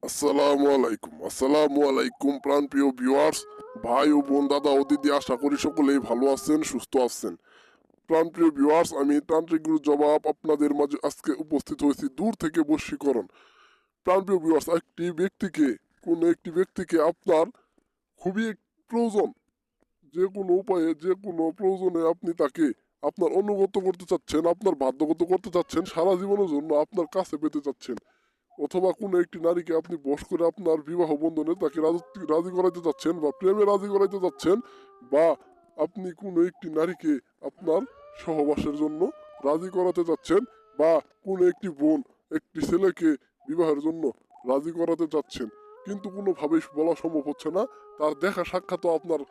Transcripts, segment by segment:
আসসালামু আলাইকুম প্রাণপ্রিয় ভিউয়ার্স, ভাই ও বোন, দাদা ও দিদি, আশা করি সকলেই ভালো আছেন, সুস্থ আছেন। প্রাণপ্রিয় ভিউয়ার্স, আমি তান্ত্রিক গুরুর জবাব আপনাদের মাঝে আজকে উপস্থিত হয়েছি দূর থেকে বশীকরণ। প্রাণপ্রিয় ভিউয়ার্স, কোনো একটি ব্যক্তিকে আপনার খুবই প্রয়োজন, যে কোনো উপায়ে যে কোনো প্রয়োজনে আপনি তাকে আপনার অনুগত করতে চাচ্ছেন, আপনার বাধ্যগত করতে চাচ্ছেন, সারা জীবনের জন্য আপনার কাছে পেতে চাচ্ছেন, অথবা কোনো একটি নারীকে আপনি বশ করে আপনার বিবাহ বন্ধনে তাকে রাজি করাইতে চাচ্ছেন বা প্রেমে রাজি করাইতে চাচ্ছেন, বা আপনি কোনো একটি নারীকে আপনার সহবাসের জন্য রাজি করাতে চাচ্ছেন, বা কোনো একটি বোন একটি ছেলেকে বিবাহের জন্য রাজি করাতে চাচ্ছেন, কিন্তু কোনোভাবেই বলা সম্ভব হচ্ছে না। তার দেখা সাক্ষাৎও আপনার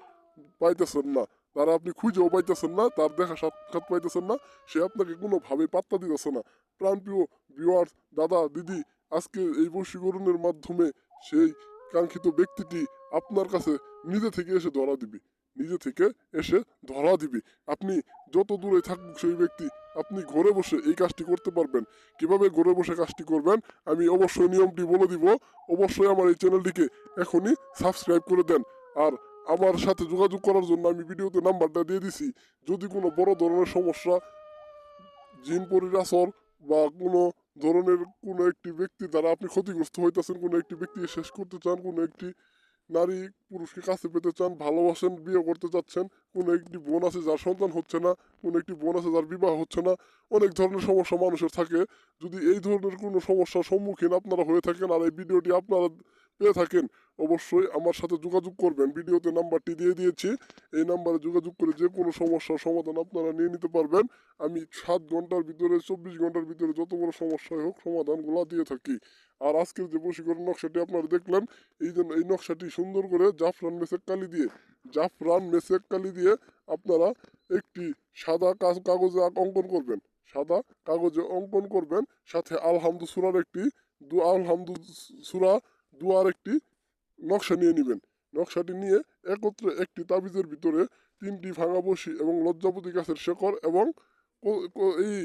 পাইতেছেন না, তারা আপনি খুঁজেও পাইতেছেন না, তার দেখা সাক্ষাৎ পাইতেছেন না, সে আপনাকে কোনোভাবে পাত্তা দিতেছে না। প্রাণপ্রিয় ভিউয়ার্স, দাদা দিদি, আজকে এই বশীকরণের মাধ্যমে সেই কাঙ্ক্ষিত ব্যক্তিটি আপনার কাছে নিজে থেকে এসে ধরা দিবে, নিজে থেকে এসে ধরা দিবে। আপনি যত দূরে থাকুক সেই ব্যক্তি, আপনি ঘরে বসে এই কাজটি করতে পারবেন। কিভাবে ঘরে বসে কাজটি করবেন আমি অবশ্যই নিয়মটি বলে দিব। অবশ্যই আমার এই চ্যানেলটিকে এখনই সাবস্ক্রাইব করে দেন। আর আমার সাথে যোগাযোগ করার জন্য আমি ভিডিওতে নাম্বারটা দিয়ে দিছি। যদি কোনো বড় ধরনের সমস্যা, জিন পরির আসর, বা কোনো ধরনের কোনো একটি ব্যক্তি দ্বারা আপনি ক্ষতিগ্রস্ত হইতেছেন, কোনো একটি ব্যক্তিকে শেষ করতে চান, কোনো একটি নারী পুরুষকে কাছে পেতে চান, ভালোবাসেন, বিয়ে করতে চাচ্ছেন, কোনো একটি বোন আছে যার সন্তান হচ্ছে না, কোনো একটি বোন আছে যার বিবাহ হচ্ছে না, অনেক ধরনের সমস্যা মানুষের থাকে। যদি এই ধরনের কোনো সমস্যার সম্মুখীন আপনারা হয়ে থাকেন আর এই ভিডিওটি আপনারা পেয়ে থাকেন, অবশ্যই আমার সাথে যোগাযোগ করবেন। ভিডিওতে নাম্বারটি দিয়ে দিয়েছি, এই নাম্বারে যোগাযোগ করে যে কোনো সমস্যার সমাধান আপনারা নিয়ে নিতে পারবেন। আমি 7 ঘন্টার ভিতরে, 24 ঘন্টার ভিতরে যত বড় সমস্যাই হোক সমাধানগুলো দিয়ে থাকি। আর আজকের যে বশীকরণ নকশাটি আপনারা দেখলেন, এই নকশাটি সুন্দর করে জাফরান মেসেক কালি দিয়ে আপনারা একটি সাদা কাগজে অঙ্কন করবেন, সাদা কাগজে অঙ্কন করবেন, সাথে আলহামদু সুরার একটি আলহামদু সুরা দুয়ার একটি নকশা নিয়ে নেবেন। নকশাটি নিয়ে একত্রে একটি তাবিজের ভিতরে 3টি ভাঙা বসি এবং লজ্জাপতি গাছের শেকড় এবং এই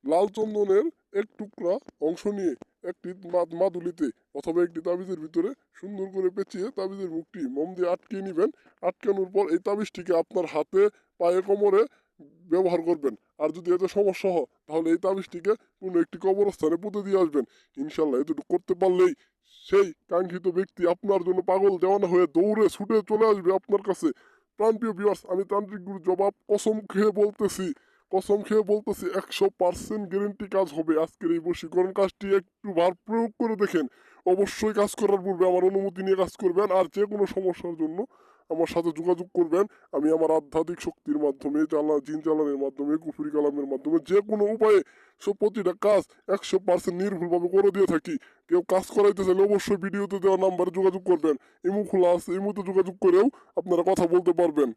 লাল চন্দনের এক টুকরা অংশ নিয়ে একটি মাদুলিতে অথবা একটি তাবিজের ভিতরে সুন্দর করে পেঁচিয়ে তাবিজের মুখটি মোম দিয়ে আটকিয়ে নেবেন। আটকানোর পর এই তাবিজটিকে আপনার হাতে, পায়ে, কোমরে ব্যবহার করবেন। আর যদি এতে সমস্যা হয় তাহলে এই তাবিজটিকে কোনো একটি কবরস্থানে পুঁতে দিয়ে আসবেন। ইনশাল্লাহ এতটুকু করতে পারলেই সেই কাঙ্ক্ষিত ব্যক্তি আপনার জন্য পাগল দেওয়ানা হয়ে দৌড়ে ছুটে চলে আসবে আপনার কাছে। প্রাণপ্রিয় ভিউয়ার্স, আমি তান্ত্রিক গুরু জবাব কসম খেয়ে বলতেছি 100% গ্যারেন্টি কাজ হবে। আজকের এই বশীকরণ কাজটি একটু বার প্রয়োগ করে দেখেন। অবশ্যই কাজ করার পূর্বে আমার অনুমতি নিয়ে কাজ করবেন। আর যে কোনো সমস্যার জন্য আমার সাথে যোগাযোগ করবেন। আমি আমার আধ্যাত্মিক শক্তির মাধ্যমে, জিন চালানের মাধ্যমে, কুফরি কালামের মাধ্যমে, যে কোনো উপায়ে প্রতিটা কাজ 100% নির্ভুলভাবে করে দিয়ে থাকি। কেউ কাজ করাইতে চাইলে অবশ্যই ভিডিওতে দেওয়া নাম্বারে যোগাযোগ করবেন। ইমো খোলা আছে, ইমোতে যোগাযোগ করেও আপনারা কথা বলতে পারবেন।